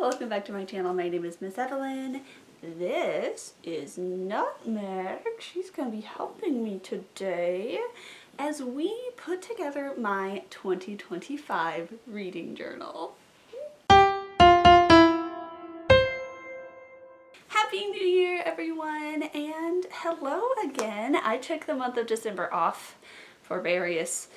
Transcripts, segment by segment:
welcome back to my channel. My name is Miss Evalyn. This is Nutmeg. She's going to be helping me today as we put together my 2025 reading journal. Happy New Year, everyone, and hello again. I took the month of December off for various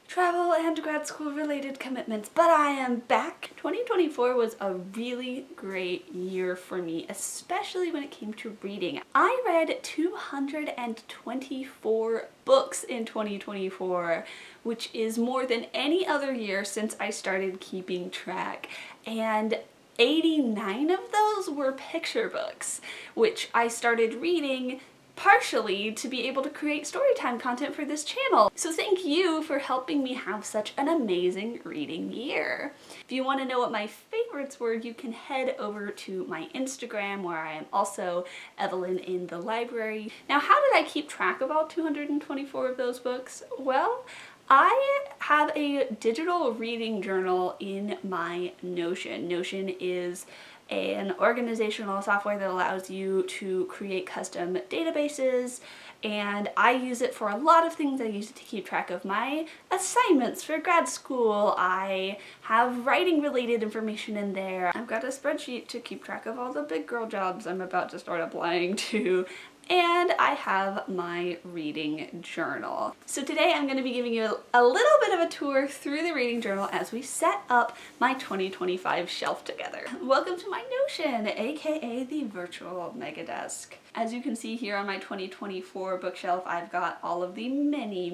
travel and grad school related commitments, but I am back. 2024 was a really great year for me, especially when it came to reading. I read 224 books in 2024, which is more than any other year since I started keeping track, and 89 of those were picture books, which I started reading partially to be able to create storytime content for this channel. So thank you for helping me have such an amazing reading year. If you want to know what my favorites were, you can head over to my Instagram, where I am also Evalyn in the library. Now, how did I keep track of all 224 of those books? Well, I have a digital reading journal in my Notion. Notion is an organizational software that allows you to create custom databases, and I use it for a lot of things. I use it to keep track of my assignments for grad school. I have writing related information in there. I've got a spreadsheet to keep track of all the big girl jobs I'm about to start applying to. And I have my reading journal. So today I'm going to be giving you a little bit of a tour through the reading journal as we set up my 2025 shelf together. Welcome to my Notion, aka the virtual mega desk. As you can see here on my 2024 bookshelf, I've got all of the many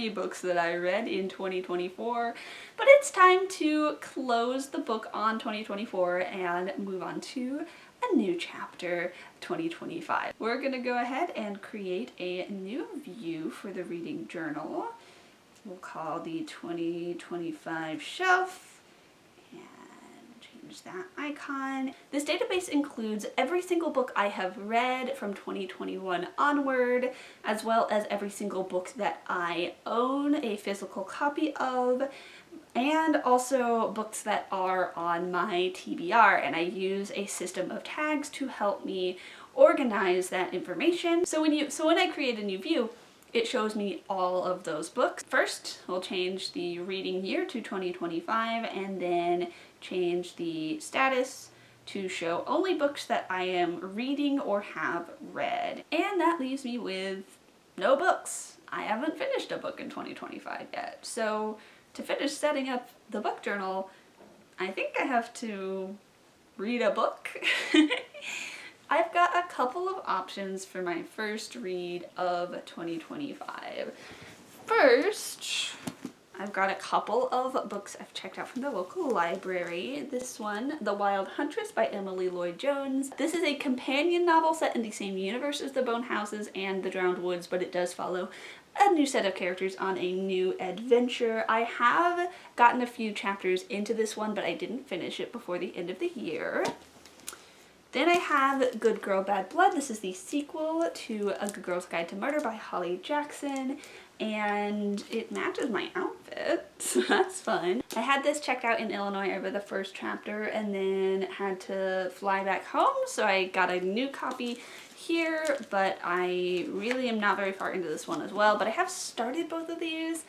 books that I read in 2024, but it's time to close the book on 2024 and move on to a new chapter, 2025. We're gonna go ahead and create a new view for the reading journal. We'll call the 2025 shelf and change that icon. This database includes every single book I have read from 2021 onward, as well as every single book that I own a physical copy of, and also books that are on my TBR, and I use a system of tags to help me organize that information. So when I create a new view, it shows me all of those books. First, we'll change the reading year to 2025, and then change the status to show only books that I am reading or have read. And that leaves me with no books. I haven't finished a book in 2025 yet. So to finish setting up the book journal, I think I have to read a book. I've got a couple of options for my first read of 2025. First, I've got a couple of books I've checked out from the local library. This one, The Wild Huntress by Emily Lloyd Jones. This is a companion novel set in the same universe as The Bone Houses and The Drowned Woods, but it does follow a new set of characters on a new adventure. I have gotten a few chapters into this one, but I didn't finish it before the end of the year. Then I have Good Girl, Bad Blood. This is the sequel to A Good Girl's Guide to Murder by Holly Jackson, and it matches my outfit, so that's fun. I had this checked out in Illinois. I read the first chapter and then had to fly back home, so I got a new copy here, but I really am not very far into this one as well. But I have started both of these,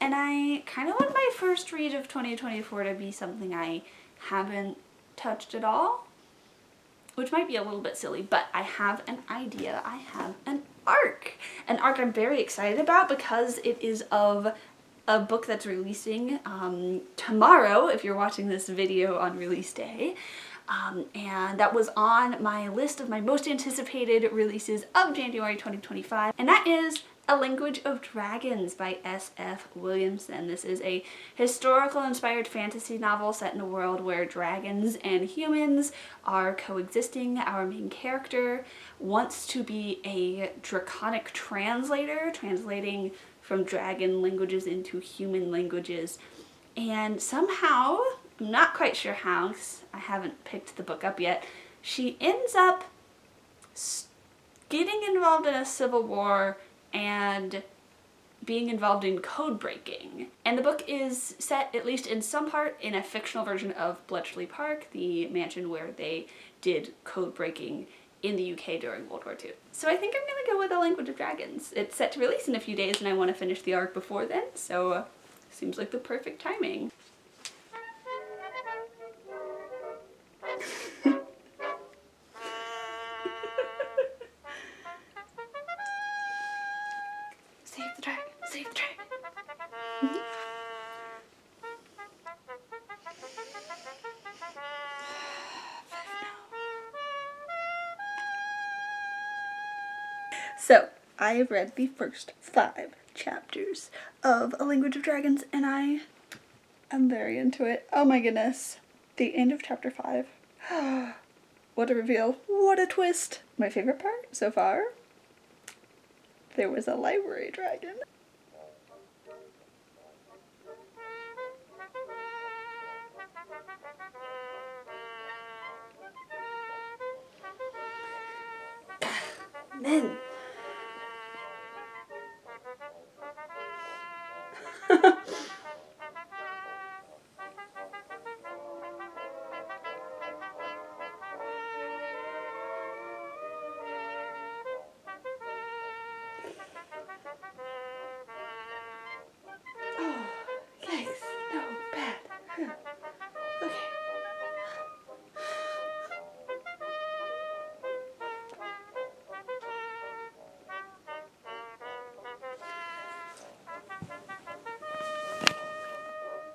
and I kind of want my first read of 2024 to be something I haven't touched at all, which might be a little bit silly, but I have an idea. I have an arc I'm very excited about because it is of a book that's releasing tomorrow, if you're watching this video on release day. And that was on my list of my most anticipated releases of January 2025, and that is A Language of Dragons by S.F. Williamson. This is a historical inspired fantasy novel set in a world where dragons and humans are coexisting. Our main character wants to be a draconic translator, translating from dragon languages into human languages, and somehow, I'm not quite sure how, because I haven't picked the book up yet, she ends up getting involved in a civil war and being involved in code breaking. And the book is set, at least in some part, in a fictional version of Bletchley Park, the mansion where they did code breaking in the UK during World War II. So I think I'm gonna go with A Language of Dragons. It's set to release in a few days and I want to finish the arc before then, so seems like the perfect timing. Save the dragon, save the dragon. So, I have read the first 5 chapters of A Language of Dragons and I am very into it. Oh my goodness. The end of chapter 5. What a reveal. What a twist. My favorite part so far? There was a library dragon. Men. Oh, yikes. No, bad. Okay.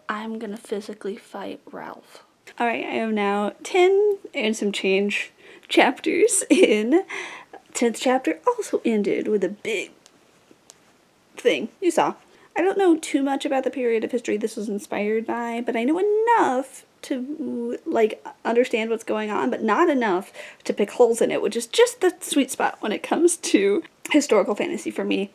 I'm gonna physically fight Ralph. Alright, I have now 10 and some change chapters in. 10th chapter also ended with a big thing. You saw. I don't know too much about the period of history this was inspired by, but I know enough to, like, understand what's going on, but not enough to pick holes in it, which is just the sweet spot when it comes to historical fantasy for me.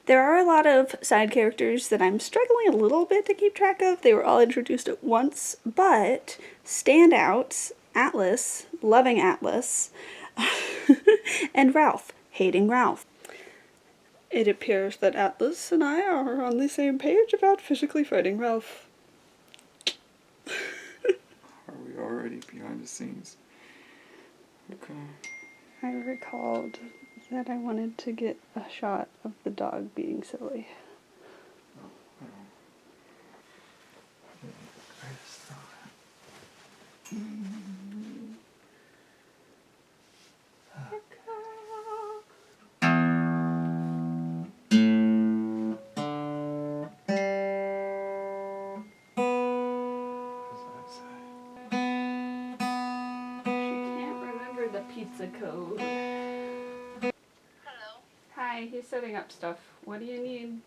There are a lot of side characters that I'm struggling a little bit to keep track of. They were all introduced at once, but standouts, Atlas, loving Atlas, and Ralph, hating Ralph. It appears that Atlas and I are on the same page about physically fighting Ralph. Are we already behind the scenes? Okay. I recalled that I wanted to get a shot of the dog being silly. The pizza code. Hello. Hi, he's setting up stuff. What do you need?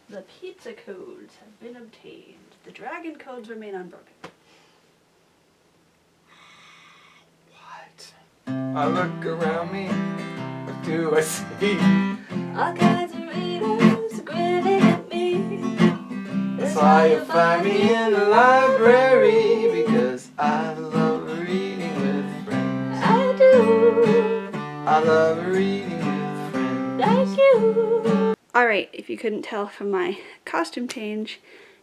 The pizza codes have been obtained. The dragon codes remain unbroken. What? I look around me. What do I see? All kinds of readers grinning at me. That's why you'll find me in the library, because I love reading with friends. I do. I love reading with friends. Thank you. Alright, if you couldn't tell from my costume change,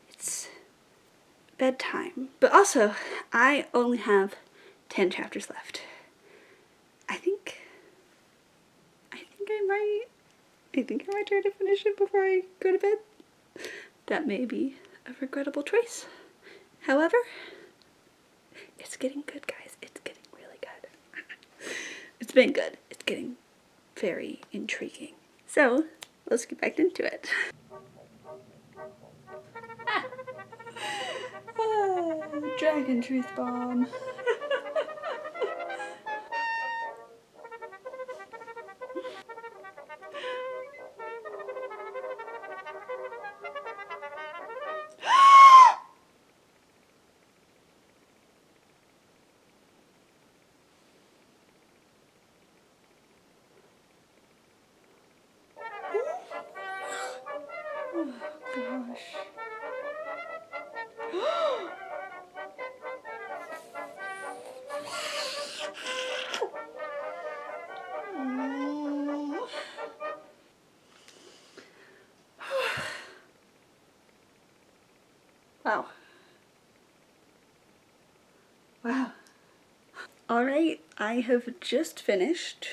it's bedtime. But also, I only have 10 chapters left. I think I might try to finish it before I go to bed. That may be a regrettable choice. However, it's getting good, guys. It's getting really good. It's been good. It's getting very intriguing. So, let's get back into it. Dragon truth bomb. Oh gosh. Wow. Wow. Alright, I have just finished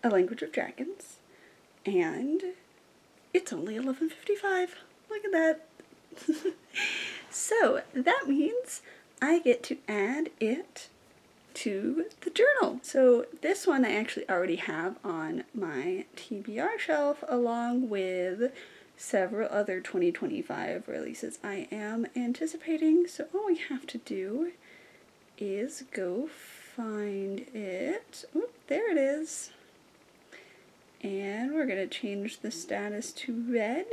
A Language of Dragons, and it's only 11:55. Look at that. So that means I get to add it to the journal. So this one I actually already have on my TBR shelf, along with several other 2025 releases I am anticipating. So all we have to do is go find it. Oop, there it is. And we're going to change the status to red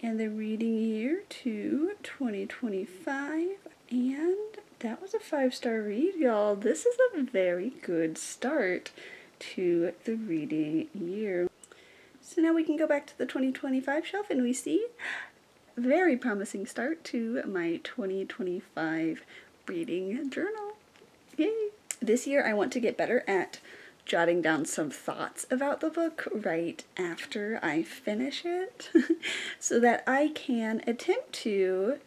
and the reading year to 2025. And that was a 5-star read, y'all. This is a very good start to the reading year. So now we can go back to the 2025 shelf and we see a very promising start to my 2025 reading journal. Yay! This year I want to get better at jotting down some thoughts about the book right after I finish it so that I can attempt to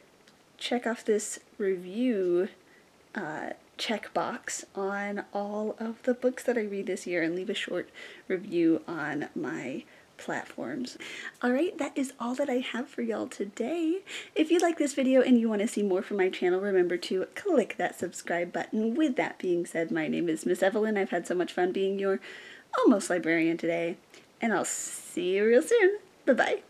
check off this review checkbox on all of the books that I read this year and leave a short review on my platforms. Alright, that is all that I have for y'all today. If you like this video and you want to see more from my channel, remember to click that subscribe button. With that being said, my name is Miss Evalyn. I've had so much fun being your almost librarian today, and I'll see you real soon. Bye-bye.